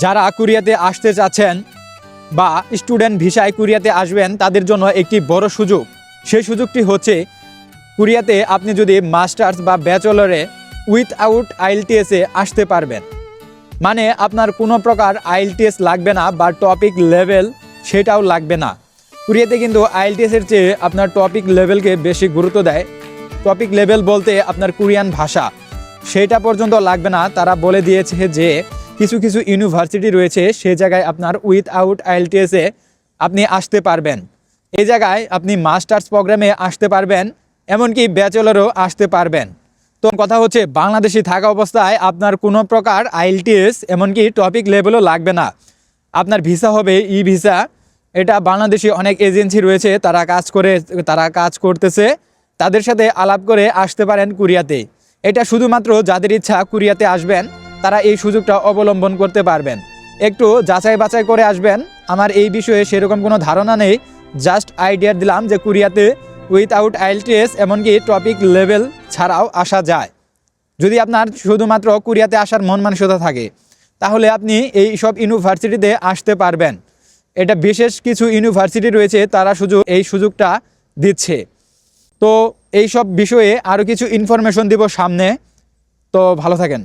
যারা কোরিয়াতে আসতে চাচ্ছেন বা স্টুডেন্ট ভিসায় কোরিয়াতে আসবেন তাদের জন্য একটি বড় সুযোগ। সেই সুযোগটি হচ্ছে কোরিয়াতে আপনি যদি মাস্টার্স বা ব্যাচেলরে উইথআউট আইএলটিএসে আসতে পারবেন। মানে আপনার কোনো প্রকার আইএলটিএস লাগবে না বা টপিক লেভেল সেটাও লাগবে না। কোরিয়াতে কিন্তু আইএলটিএসের চেয়ে আপনার টপিক লেভেলকে বেশি গুরুত্ব দেয়। টপিক লেভেল বলতে আপনার কোরিয়ান ভাষা সেটা পর্যন্ত লাগবে না। তারা বলে দিয়েছে যে কিছু কিছু ইউনিভার্সিটি রয়েছে সে জায়গায় আপনার উইথআউট আইএলটিএসে আপনি আসতে পারবেন। এই জায়গায় আপনি মাস্টার্স প্রোগ্রামে আসতে পারবেন, এমনকি ব্যাচেলরও আসতে পারবেন। তো কথা হচ্ছে বাংলাদেশে থাকা অবস্থায় আপনার কোনো প্রকার আইএলটিএস এমনকি টপিক লেভেলও লাগবে না। আপনার ভিসা হবে ই ভিসা। এটা বাংলাদেশি অনেক এজেন্সি রয়েছে, তারা কাজ করতেছে, তাদের সাথে আলাপ করে আসতে পারেন কোরিয়াতে। এটা শুধুমাত্র যাদের ইচ্ছা কোরিয়াতে আসবেন তারা এই সুযোগটা অবলম্বন করতে পারবেন। একটু যাচাই বাছাই করে আসবেন। আমার এই বিষয়ে সেরকম কোনো ধারণা নেই, জাস্ট আইডিয়া দিলাম যে কোরিয়াতে উইথআউট আইএলটিএস এমনকি টপিক লেভেল ছাড়াও আসা যায়। যদি আপনার শুধুমাত্র কোরিয়াতে আসার মন মানসিকতা থাকে তাহলে আপনি এই সব ইউনিভার্সিটিতে আসতে পারবেন। এটা বিশেষ কিছু ইউনিভার্সিটি রয়েছে তারা এই সুযোগটা দিচ্ছে। তো এই সব বিষয়ে আরও কিছু ইনফরমেশন দিব সামনে। তো ভালো থাকেন।